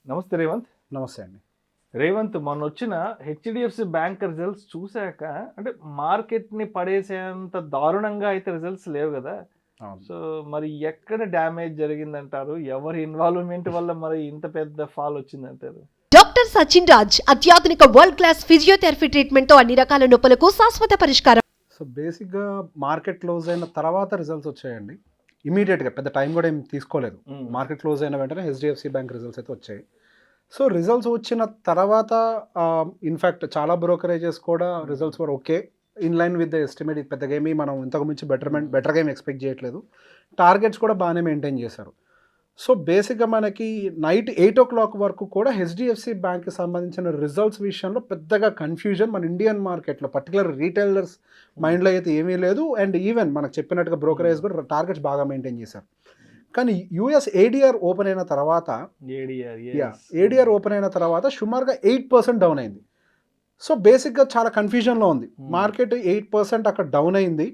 నమస్తే రేవంత్. నమస్తే అండి. రేవంత్, మొన్నొచ్చిన హెచ్డిఎఫ్సి బ్యాంక్ రిజల్ట్స్ చూసాక అంటే మార్కెట్‌ని పడేసేంత దారుణంగా అయితే రిజల్ట్స్ లేవు గదా! అవును. సో, మరి ఎక్కడ డ్యామేజ్ జరిగిందంటారు? ఎవరి ఇన్వాల్వ్‌మెంట్ వల్ల మరి ఇంత పెద్ద ఫాల్ వచ్చిందంటారు? డాక్టర్ సచిన్ రాజ్ అత్యాధునిక వరల్డ్ క్లాస్ ఫిజియోథెరపీ ట్రీట్మెంట్ తో అన్ని రకాల నొప్పులకు శాశ్వత పరిష్కారం. సో బేసిక్‌గా మార్కెట్ క్లోజ్ అయిన తర్వాత రిజల్ట్స్ వచ్చాయండి. ఇమ్మీడియేట్‌గా పెద్ద టైం కూడా ఏం తీసుకోలేదు. మార్కెట్ క్లోజ్ అయిన వెంటనే హెచ్‌డిఎఫ్సి బ్యాంక్ రిజల్ట్స్ అయితే వచ్చాయి. సో రిజల్ట్స్ వచ్చిన తర్వాత ఇన్‌ఫాక్ట్ చాలా బ్రోకరేజెస్ కూడా results were okay. In line with the estimate. పెద్దగా ఏమీ మనం ఇంతకు మించి బెటర్‌గా ఏమి ఎక్స్‌పెక్ట్ చేయట్లేదు. టార్గెట్స్ కూడా బాగానే మెయింటైన్ చేశారు. సో బేసిక్‌గా మనకి నైట్ 8:00 వరకు కూడా హెచ్‌డిఎఫ్సి బ్యాంక్‌కి సంబంధించిన రిజల్ట్స్ విషయంలో పెద్దగా కన్ఫ్యూజన్ మన ఇండియన్ మార్కెట్లో పర్టికులర్ రీటైలర్స్ మైండ్లో అయితే ఏమీ లేదు. అండ్ ఈవెన్ మనకు చెప్పినట్టుగా బ్రోకరేజ్ కూడా టార్గెట్స్ బాగా మెయింటైన్ చేశారు. కానీ యూఎస్ ఏడీఆర్ ఓపెన్ అయిన తర్వాత ఏడీఆర్ ఓపెన్ అయిన తర్వాత సుమారుగా 8% డౌన్ అయింది. సో బేసిక్గా చాలా కన్ఫ్యూజన్లో ఉంది. మార్కెట్ 8% అక్కడ డౌన్ అయింది.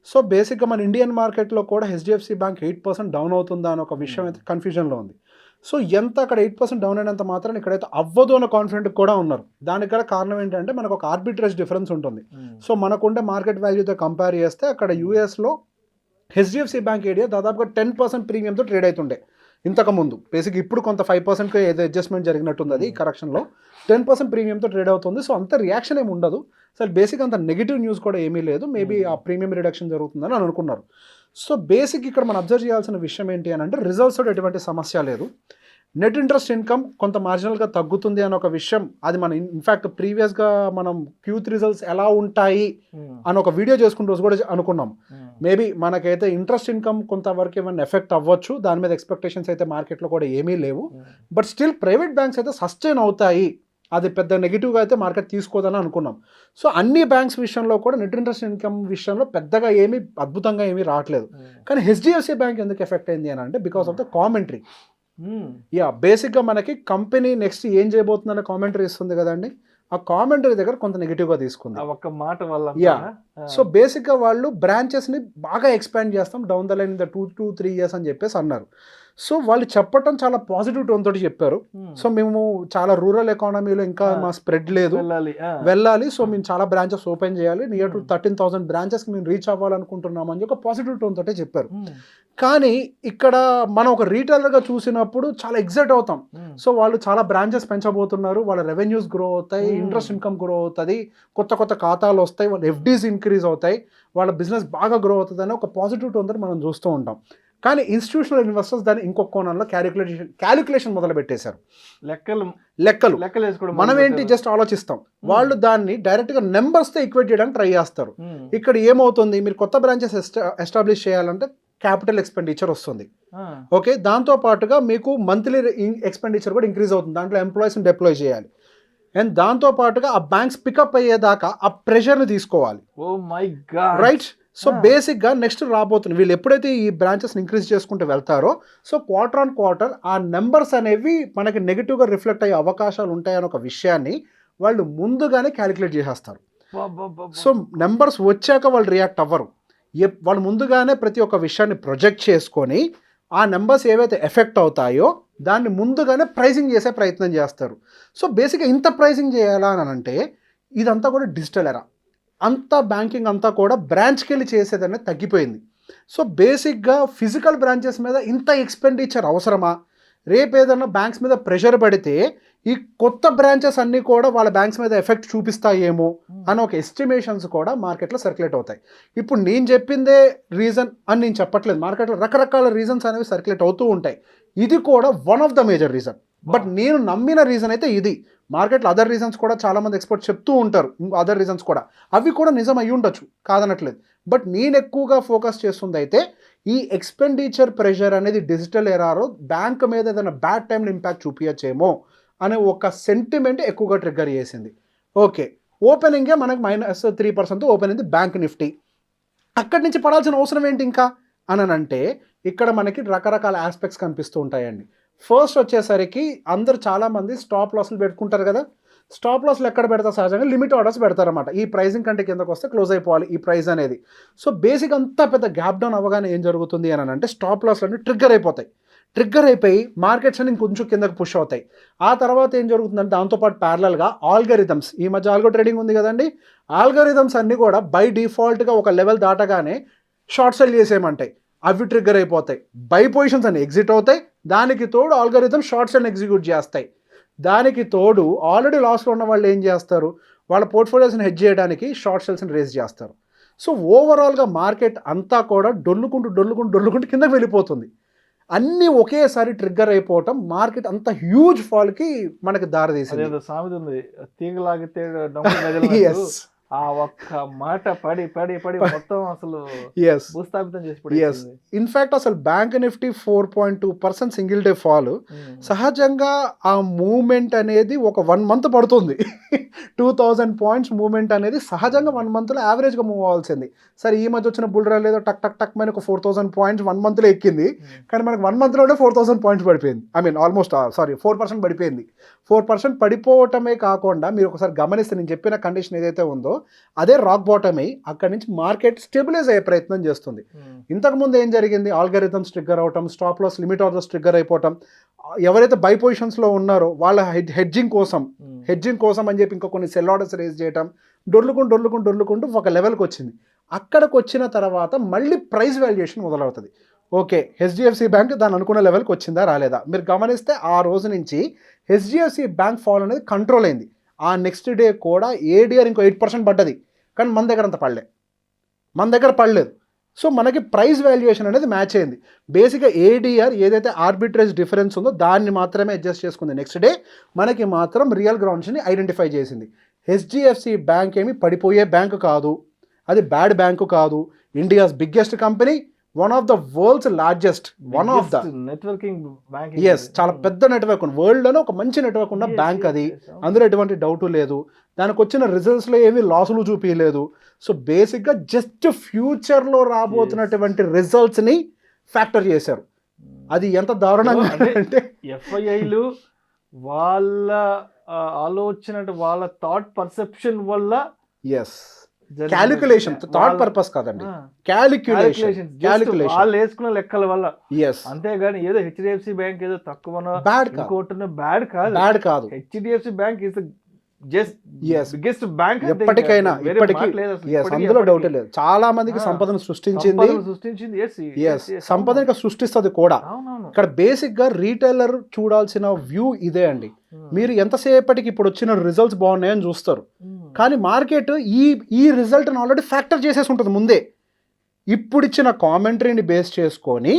సో బేసిక్గా మన ఇండియన్ మార్కెట్లో కూడా హెచ్‌డిఎఫ్సి బ్యాంక్ 8% డౌన్ అవుతుందా అని ఒక విషయం అయితే కన్ఫ్యూజన్లో ఉంది. సో ఎంత అక్కడ 8% డౌన్ అయినంత మాత్రం ఇక్కడైతే అవ్వదు అన్న కాన్ఫిడెంట్ కూడా ఉన్నారు. దానికి గల కారణం ఏంటంటే మనకు ఒక ఆర్బిట్రేజ్ డిఫరెన్స్ ఉంటుంది. సో మనకుండే మార్కెట్ వాల్యూతో కంపేర్ చేస్తే అక్కడ యూఎస్లో హెచ్‌డిఎఫ్సి బ్యాంక్ ఏరియా దాదాపుగా 10% ప్రీమియంతో ట్రేడ్ అవుతుండే ఇంతకుముందు. బేసిక్ ఇప్పుడు కొంత 5% ఏదో అడ్జస్ట్మెంట్ జరిగినట్టుంది. అది కరెక్షన్లో 10% ప్రీమియంతో ట్రేడ్ అవుతుంది. సో అంత రియాక్షన్ ఏమి ఉండదు. అసలు బేసిక్ అంత నెగిటివ్ న్యూస్ కూడా ఏమీ లేదు. మేబీ ఆ ప్రీమియం రిడక్షన్ జరుగుతుందని అనుకున్నారు. సో బేసిక్ ఇక్కడ మనం అబ్జర్వ్ చేయాల్సిన విషయం ఏంటి అని అంటే రిజల్ట్స్తో ఎటువంటి సమస్య లేదు. నెట్ ఇంట్రెస్ట్ ఇన్కమ్ కొంత మార్జినల్గా తగ్గుతుంది అని ఒక విషయం, అది మనం ఇన్ఫ్యాక్ట్ ప్రీవియస్గా మనం Q3 రిజల్ట్స్ ఎలా ఉంటాయి అని ఒక వీడియో చేసుకున్న రోజు కూడా అనుకున్నాం. మేబీ మనకైతే ఇంట్రెస్ట్ ఇన్కమ్ కొంతవరకు ఏమైనా ఎఫెక్ట్ అవ్వచ్చు. దాని మీద ఎక్స్పెక్టేషన్స్ అయితే మార్కెట్లో కూడా ఏమీ లేవు. బట్ స్టిల్ ప్రైవేట్ బ్యాంక్స్ అయితే సస్టైన్ అవుతాయి. అది పెద్ద నెగిటివ్గా అయితే మార్కెట్ తీసుకోదని అనుకున్నాం. సో అన్ని బ్యాంక్స్ విషయంలో కూడా నెట్ ఇంట్రెస్ట్ ఇన్కమ్ విషయంలో పెద్దగా ఏమీ అద్భుతంగా ఏమీ రావట్లేదు. కానీ హెచ్‌డిఎఫ్సి బ్యాంక్ ఎందుకు ఎఫెక్ట్ అయింది అని అంటే బికాస్ ఆఫ్ ద కామెంటరీ. బేసిక్గా మనకి కంపెనీ నెక్స్ట్ ఏం చేయబోతుందనే కామెంటరీ ఇస్తుంది కదండి. ఆ కామెంటరీ దగ్గర కొంత నెగిటివ్గా తీసుకుంది ఒక్క మాట వల్ల. సో బేసిక్గా వాళ్ళు బ్రాంచెస్ని బాగా ఎక్స్పాండ్ చేస్తాం down the line in the 2 to 3 years అని చెప్పేసి అన్నారు. సో వాళ్ళు చెప్పటం చాలా పాజిటివ్ టోన్ తోటి చెప్పారు. సో మేము చాలా రూరల్ ఎకానమీలో ఇంకా మా స్ప్రెడ్ లేదు, వెళ్ళాలి. సో మేము చాలా బ్రాంచెస్ ఓపెన్ చేయాలి, నియర్ టు 13,000 బ్రాంచెస్కి మేము రీచ్ అవ్వాలనుకుంటున్నాం అని ఒక పాజిటివ్ టోన్ తోటే చెప్పారు. కానీ ఇక్కడ మనం ఒక రీటైలర్గా చూసినప్పుడు చాలా ఎగ్జైట్ అవుతాం. సో వాళ్ళు చాలా బ్రాంచెస్ పెంచబోతున్నారు, వాళ్ళ రెవెన్యూస్ గ్రో అవుతాయి, ఇంట్రెస్ట్ ఇన్కమ్ గ్రో అవుతుంది, కొత్త కొత్త ఖాతాలు వస్తాయి, వాళ్ళ ఎఫ్డీస్ ఇంక్రీజ్ అవుతాయి, వాళ్ళ బిజినెస్ బాగా గ్రో అవుతుంది అని ఒక పాజిటివ్ టోన్ తోటి మనం చూస్తూ ఉంటాం. కానీ ఇన్స్టిట్యూషనల్ ఇన్వెస్టర్స్ దాన్ని ఇంకొక కోణంలో క్యాలిక్యులేషన్ మొదలు పెట్టేశారు. లెక్కలు మనం ఏంటి జస్ట్ ఆలోచిస్తాం, వాళ్ళు దాన్ని డైరెక్ట్గా నెంబర్స్తో ఈక్వేట్ చేయడానికి ట్రై చేస్తారు. ఇక్కడ ఏమవుతుంది, మీరు కొత్త బ్రాంచెస్ ఎస్టాబ్లిష్ చేయాలంటే క్యాపిటల్ ఎక్స్పెండిచర్ వస్తుంది. ఓకే, దాంతో పాటుగా మీకు మంత్లీ ఎక్స్పెండిచర్ కూడా ఇంక్రీజ్ అవుతుంది. దాంట్లో ఎంప్లాయీస్ని డిప్లాయ్ చేయాలి. అండ్ దాంతో పాటుగా ఆ బ్యాంక్స్ పికప్ అయ్యేదాకా ఆ ప్రెషర్ని తీసుకోవాలి. Oh my God, right. So బేసిక్గా నెక్స్ట్ రాబోతుంది, వీళ్ళు ఎప్పుడైతే ఈ బ్రాంచెస్ని ఇంక్రీజ్ చేసుకుంటూ వెళ్తారో సో క్వార్టర్ ఆన్ క్వార్టర్ ఆ నెంబర్స్ అనేవి మనకి నెగిటివ్గా రిఫ్లెక్ట్ అయ్యే అవకాశాలు ఉంటాయని ఒక విషయాన్ని వాళ్ళు ముందుగానే క్యాలిక్యులేట్ చేసేస్తారు. సో నెంబర్స్ వచ్చాక వాళ్ళు రియాక్ట్ అవ్వరు. వాళ్ళు ముందుగానే ప్రతి ఒక్క విషయాన్ని ప్రొజెక్ట్ చేసుకొని ఆ నెంబర్స్ ఏవైతే ఎఫెక్ట్ అవుతాయో దాన్ని ముందుగానే ప్రైజింగ్ చేసే ప్రయత్నం చేస్తారు. సో బేసిక్గా ఇంత ప్రైజింగ్ చేయాలా అని అంటే ఇదంతా కూడా డిజిటల్ ఎరా. అంతా బ్యాంకింగ్ అంతా కూడా బ్రాంచ్కి వెళ్ళి చేసేదనేది తగ్గిపోయింది. సో బేసిక్గా ఫిజికల్ బ్రాంచెస్ మీద ఇంత ఎక్స్పెండిచర్ అవసరమా? రేపు ఏదన్నా బ్యాంక్స్ మీద ప్రెషర్ పడితే ఈ కొత్త బ్రాంచెస్ అన్నీ కూడా వాళ్ళ బ్యాంక్స్ మీద ఎఫెక్ట్ చూపిస్తాయేమో అని ఒక ఎస్టిమేషన్స్ కూడా మార్కెట్లో సర్క్యులేట్ అవుతాయి. ఇప్పుడు నేను చెప్పిందే రీజన్ అని నేను చెప్పట్లేదు, మార్కెట్లో రకరకాల రీజన్స్ అనేవి సర్క్యులేట్ అవుతూ ఉంటాయి. ఇది కూడా one of the major reason. But నేను నమ్మిన రీజన్ అయితే ఇది. మార్కెట్లో అదర్ రీజన్స్ కూడా చాలామంది ఎక్స్పర్ట్ చెప్తూ ఉంటారు, అదర్ రీజన్స్ కూడా, అవి కూడా నిజం అయ్యి ఉండొచ్చు, కాదనట్లేదు. బట్ నేను ఎక్కువగా ఫోకస్ చేస్తుంది అయితే ఈ ఎక్స్పెండిచర్ ప్రెషర్ అనేది డిజిటల్ ఎరాలో బ్యాంక్ మీద ఏదైనా బ్యాడ్ టైంలో ఇంపాక్ట్ చూపించచ్చేమో అనే ఒక సెంటిమెంట్ ఎక్కువగా ట్రిగ్గర్ చేసింది. ఓకే, ఓపెనింగే మనకు -3% ఓపెన్ అయింది బ్యాంక్ నిఫ్టీ. అక్కడి నుంచి పడాల్సిన అవసరం ఏంటి ఇంకా అని అంటే ఇక్కడ మనకి రకరకాల ఆస్పెక్ట్స్ కనిపిస్తూ ఉంటాయండి. ఫస్ట్ వచ్చేసరికి అందరు చాలామంది స్టాప్ లాస్లు పెట్టుకుంటారు కదా. స్టాప్ లాస్లు ఎక్కడ పెడతారు? సహజంగా లిమిట్ ఆర్డర్స్ పెడతారన్నమాట. ఈ ప్రైజింగ్ కంటే కిందకు వస్తే క్లోజ్ అయిపోవాలి ఈ ప్రైస్ అనేది. సో బేసిక్ అంతా పెద్ద గ్యాప్ డౌన్ అవ్వగానే ఏం జరుగుతుంది అని అంటే స్టాప్ లాస్లు అన్నీ ట్రిగ్గర్ అయిపోతాయి. ట్రిగ్గర్ అయిపోయి మార్కెట్స్ అని ఇంకొంచెం కిందకి పుష్ అవుతాయి. ఆ తర్వాత ఏం జరుగుతుందంటే దాంతోపాటు ప్యారలల్గా ఆల్గరిథమ్స్, ఈ మధ్య ఆల్గో ట్రేడింగ్ ఉంది కదండి, ఆల్గరిథమ్స్ అన్నీ కూడా బై డిఫాల్ట్గా ఒక లెవెల్ దాటగానే షార్ట్ సెల్ చేసేయమంటాయి. అవి ట్రిగ్గర్ అయిపోతాయి, బై పొజిషన్స్ అన్ని ఎగ్జిట్ అవుతాయి. దానికి తోడు ఆల్గరిథమ్ షార్ట్ సెల్ ఎగ్జిక్యూట్ చేస్తాయి. దానికి తోడు ఆల్రెడీ లాస్లో ఉన్న వాళ్ళు ఏం చేస్తారు, వాళ్ళ పోర్ట్ఫోలియోస్ని హెడ్జ్ చేయడానికి షార్ట్ సెల్స్ని రేజ్ చేస్తారు. సో ఓవరాల్గా మార్కెట్ అంతా కూడా డొల్లుకుంటూ కిందకి వెళ్ళిపోతుంది. అన్నీ ఒకేసారి ట్రిగ్గర్ అయిపోవటం మార్కెట్ అంత హ్యూజ్ ఫాల్కి మనకి దారితీసింది. అదేదో సామెత ఉంది, తీగలాగితే డొంక గదిలినట్టు. ఆ ఒక్క మాట పడి మొత్తం అసలు భూస్థాపితం చేసి పడేసింది. ఇన్ఫాక్ట్ అసలు bank Nifty 4.2% single day fall. సహజంగా ఆ మూమెంట్ అనేది ఒక 1 month పడుతుంది. 2000 points మూమెంట్ అనేది సహజంగా 1 monthలో యావరేజ్గా మూవ్ అవ్వాల్సింది. సరే ఈ మధ్య వచ్చిన బుల్ రన్ ఏదో టక్ టక్ టక్ మన ఒక 4000 points 1 monthలో ఎక్కింది. కానీ మనకు 1 monthలోనే 4000 points పడిపోయింది. ఐ మీన్ ఆల్మోస్ట్ 4% పడిపోయింది. 4% పడిపోవటమే కాకుండా మీరు ఒకసారి గమనిస్తే నేను చెప్పిన కండిషన్ ఏదైతే ఉందో అదే రాక్ బాటమ్ అయ్యి అక్కడి నుంచి మార్కెట్ స్టెబిలైజ్ అయ్యే ప్రయత్నం చేస్తుంది. ఇంతకుముందు ఏం జరిగింది, ఆల్గరిథమ్స్ ట్రిగ్గర్ అవటం, stop loss limit orders trigger అయిపోవటం, ఎవరైతే బై పొజిషన్స్లో ఉన్నారో వాళ్ళ హెడ్జింగ్ కోసం అని చెప్పి ఇంకా కొన్ని సెల్ ఆర్డర్స్ రేజ్ చేయటం, డొర్లుకుంటూ ఒక లెవెల్కి వచ్చింది. అక్కడికి వచ్చిన తర్వాత మళ్ళీ ప్రైస్ వాల్యుయేషన్ మొదలవుతుంది. ఓకే, హెచ్డిఎఫ్సి బ్యాంక్ దాని అనుకున్న లెవెల్కి వచ్చిందా రాలేదా, మీరు గమనిస్తే ఆ రోజు నుంచి హెచ్డిఎఫ్సి బ్యాంక్ ఫాల్ అనేది కంట్రోల్ అయింది. ఆ నెక్స్ట్ డే కూడా ఏడిఆర్ ఇంకో 8% పడ్డది, కానీ మన దగ్గర పడలేదు. సో మనకి ప్రైస్ వాల్యుయేషన్ అనేది మ్యాచ్ అయింది. బేసిక్గా ఏడిఆర్ ఏదైతే ఆర్బిట్రేజ్ డిఫరెన్స్ ఉందో దాన్ని మాత్రమే అడ్జస్ట్ చేసుకుంది. నెక్స్ట్ డే మనకి మాత్రం రియల్ గ్రౌండ్స్ని ఐడెంటిఫై చేసింది. హెచ్డిఎఫ్సి బ్యాంక్ ఏమి పడిపోయే బ్యాంకు కాదు, అది బ్యాడ్ బ్యాంకు కాదు, India's biggest company, one of the world's largest, one of the networking bank. చాలా పెద్ద నెట్వర్క్ ఉంది, వరల్డ్లోనే ఒక మంచి నెట్వర్క్ ఉన్న బ్యాంక్ అది, అందులో ఎటువంటి డౌట్ లేదు. దానికి వచ్చిన రిజల్ట్స్లో ఏమీ లాసులు చూపించలేదు. సో బేసిక్గా జస్ట్ ఫ్యూచర్లో రాబోతున్నటువంటి రిజల్ట్స్ని ఫ్యాక్టర్ చేశారు. అది ఎంత దారుణంగా అంటే ఎఫ్ఐఐలు వాళ్ళ ఆలోచన, వాళ్ళ థాట్ పర్సెప్షన్ వల్ల క్యాలిక్యులేషన్, థాట్ పర్పస్ కాదండి, క్యాలిక్యులేషన్ వాళ్ళు వేసుకున్న లెక్కల వల్ల. అంతేగాని ఏదో హెచ్డిఎఫ్సి బ్యాంక్ ఏదో తక్కువ బ్యాడ్ కాదు. HDFC bank is biggest bank ఎప్పటికైనా, అందులో డౌట్ లేదు. చాలా మందికి సంపదను సృష్టించింది, సంపదను సృష్టిస్తుంది కూడా. ఇక్కడ బేసిక్ గా రీటైలర్ చూడాల్సిన వ్యూ ఇదే అండి. మీరు ఎంతసేపటికి ఇప్పుడు వచ్చిన రిజల్ట్స్ బాగున్నాయని చూస్తారు, కానీ మార్కెట్ ఈ రిజల్ట్ ఆల్రెడీ ఫ్యాక్టర్ చేసేసి ఉంటుంది ముందే. ఇప్పుడు ఇచ్చిన కామెంటరీని బేస్ చేసుకొని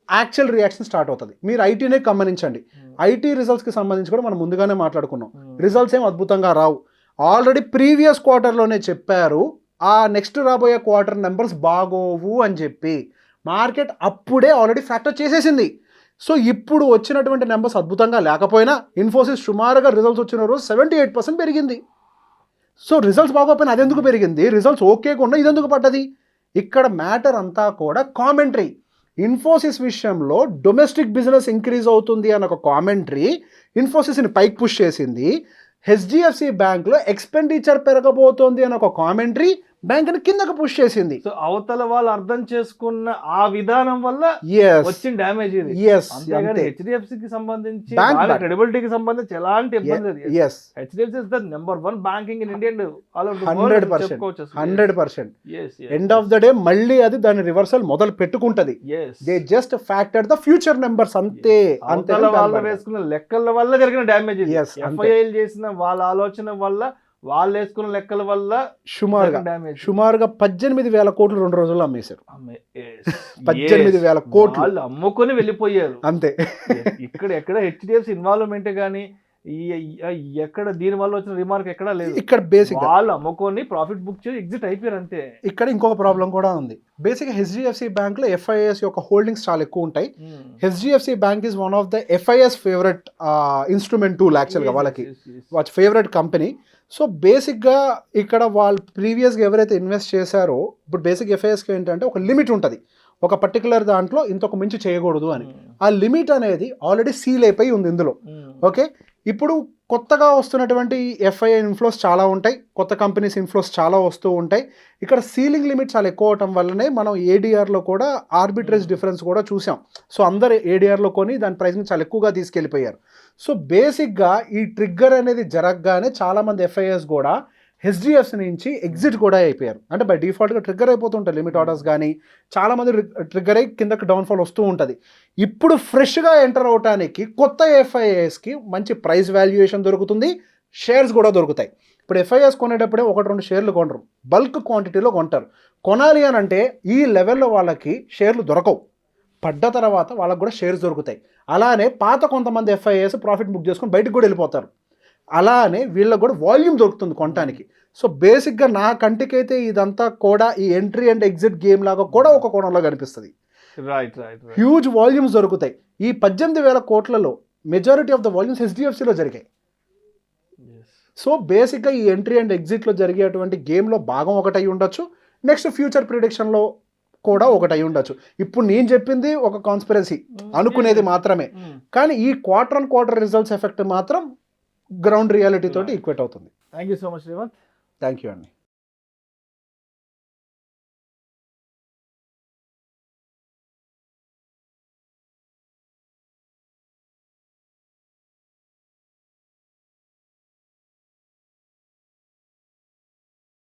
యాక్చువల్ రియాక్షన్ స్టార్ట్ అవుతుంది. మీరు ఐటీనే గమనించండి, ఐటీ రిజల్ట్స్కి సంబంధించి కూడా మనం ముందుగానే మాట్లాడుకున్నాం. రిజల్ట్స్ ఏం అద్భుతంగా రావు, ఆల్రెడీ ప్రీవియస్ క్వార్టర్లోనే చెప్పారు ఆ నెక్స్ట్ రాబోయే క్వార్టర్ నెంబర్స్ బాగోవు అని చెప్పి. మార్కెట్ అప్పుడే ఆల్రెడీ ఫ్యాక్టర్ చేసేసింది. సో ఇప్పుడు వచ్చినటువంటి నెంబర్స్ అద్భుతంగా లేకపోయినా ఇన్ఫోసిస్ సుమారుగా రిజల్ట్స్ వచ్చిన రోజు 78% పెరిగింది. సో రిజల్ట్స్ బాగోపోయినా అది ఎందుకు పెరిగింది, రిజల్ట్స్ ఓకేగా ఉన్నా ఇది ఎందుకు పడ్డది? ఇక్కడ మ్యాటర్ అంతా కూడా కామెంటరీ. ఇన్ఫోసిస్ విషయంలో డొమెస్టిక్ బిజినెస్ ఇంక్రీజ్ అవుతుంది అన్న ఒక కామెంటరీ ఇన్ఫోసిస్ని పైకి పుష్ చేసింది. హెచ్డిఎఫ్సి బ్యాంక్లో ఎక్స్పెండిచర్ పెరగబోతోంది అన్న ఒక కామెంటరీ బ్యాంక్ని కిందకు పుష్ చేసింది. సో అవతల వాళ్ళు అర్థం చేసుకున్న ఆ విధానం వల్ల వచ్చిన డ్యామేజ్ ఇది. హెచ్డిఎఫ్సికి సంబంధించి క్రెడిబిలిటీకి సంబంధించి ఎలాంటి ఇబ్బంది లేదు. HDFC is the number 1 banking in India. 100%. End of the day మళ్ళీ అది దాని రివర్సల్ మొదలు పెట్టుకుంటది. They just factor the future numbers అంతే. వాళ్ళు వేసుకున్న లెక్కల వల్ల జరిగిన డ్యామేజ్. ఎఫ్ఐఐలు చేసిన వాళ్ళ ఆలోచన వల్ల, వాళ్ళు వేసుకున్న లెక్కల వల్ల సుమారుగా 18,000 కోట్లు 2 రోజుల్లో అమ్మేశారు. 18,000 కోట్లు వాళ్ళు అమ్ముకొని వెళ్ళిపోయారు అంతే. ఎక్కడ హెచ్డిఎఫ్సి ఇన్వాల్వ్మెంట్ కానీ ఎక్కడ దీని వల్ల వచ్చిన రిమార్క్ ఎక్కడా లేదు. ఇక్కడ బేసిక్ వాళ్ళు అమ్ముకొని ప్రాఫిట్ బుక్ చేసి ఎగ్జిట్ అయిపోయారు అంతే. ఇక్కడ ఇంకొక ప్రాబ్లం కూడా ఉంది. బేసిక్ హెచ్డిఎఫ్సి బ్యాంక్ లో ఎఫ్ఐఎస్ యొక్క హోల్డింగ్స్ చాలా ఎక్కువ ఉంటాయి. HDFC bank is one of the FIs favourite instrument tool యాక్చువల్గా వాళ్ళకి ఫేవరెట్ కంపెనీ. సో బేసిక్గా ఇక్కడ వాళ్ళు ప్రీవియస్గా ఎవరైతే ఇన్వెస్ట్ చేశారో ఇప్పుడు బేసిక్ ఎఫ్ఐఎస్కి ఏంటంటే ఒక లిమిట్ ఉంటుంది, ఒక పర్టికులర్ దాంట్లో ఇంతకు మించి చేయకూడదు అని. ఆ లిమిట్ అనేది ఆల్రెడీ సీల్ అయిపోయి ఉంది ఇందులో. ఓకే, ఇప్పుడు కొత్తగా వస్తున్నటువంటి ఎఫ్ఐఐ ఇన్ఫ్లోస్ చాలా ఉంటాయి, కొత్త కంపెనీస్ ఇన్ఫ్లోస్ చాలా వస్తూ ఉంటాయి. ఇక్కడ సీలింగ్ లిమిట్ చాలా ఎక్కువ అవటం వల్లనే మనం ఏడీఆర్లో కూడా ఆర్బిట్రేజ్ డిఫరెన్స్ కూడా చూసాం. సో అందరు ఏడీఆర్లో కొని దాని ప్రైస్ని చాలా ఎక్కువగా తీసుకెళ్ళిపోయారు. సో బేసిక్గా ఈ ట్రిగ్గర్ అనేది జరగగానే చాలామంది ఎఫ్ఐఎస్ కూడా హెచ్డిఎఫ్సి నుంచి ఎగ్జిట్ కూడా అయిపోయారు. అంటే బై డిఫాల్ట్గా ట్రిగ్గర్ అయిపోతుంటాయి లిమిట్ ఆర్డర్స్ కానీ, చాలామంది ట్రిగ్గర్ అయ్యి కిందకి డౌన్ఫాల్ వస్తూ ఉంటుంది. ఇప్పుడు ఫ్రెష్గా ఎంటర్ అవడానికి కొత్త ఎఫ్ఐఎస్కి మంచి ప్రైస్ వాల్యుయేషన్ దొరుకుతుంది, షేర్స్ కూడా దొరుకుతాయి. ఇప్పుడు ఎఫ్ఐఎస్ కొనేటప్పుడే 1-2 షేర్లు కొనరు, బల్క్ క్వాంటిటీలో కొంటారు. కొనాలి అని అంటే ఈ లెవెల్లో వాళ్ళకి షేర్లు దొరకవు, పడ్డ తర్వాత వాళ్ళకు కూడా షేర్స్ దొరుకుతాయి. అలానే పాత కొంతమంది ఎఫ్ఐఎస్ ప్రాఫిట్ బుక్ చేసుకొని బయటకు కూడా వెళ్ళిపోతారు. అలానే వీళ్ళకి కూడా వాల్యూమ్ దొరుకుతుంది కొనడానికి. సో బేసిక్గా నా కంటికైతే ఇదంతా కూడా ఈ ఎంట్రీ అండ్ ఎగ్జిట్ గేమ్ లాగా కూడా ఒక కోణంలో కనిపిస్తుంది. హ్యూజ్ వాల్యూమ్స్ దొరుకుతాయి. ఈ 18,000 కోట్లలో మెజారిటీ ఆఫ్ ద వాల్యూమ్స్ హెచ్డిఎఫ్సిలో జరిగాయి. సో బేసిక్గా ఈ ఎంట్రీ అండ్ ఎగ్జిట్లో జరిగేటువంటి గేమ్లో భాగం ఒకటై ఉండొచ్చు, నెక్స్ట్ ఫ్యూచర్ ప్రిడిక్షన్లో కూడా ఒకటై ఉండొచ్చు. ఇప్పుడు నేను చెప్పింది ఒక కాన్స్పిరసీ అనుకునేది మాత్రమే, కానీ ఈ క్వార్టర్ రిజల్ట్స్ ఎఫెక్ట్ మాత్రం గ్రౌండ్ రియాలిటీ తోటి ఈక్వేట్ అవుతుంది. Thank you so much Revanth. Thank you అండి.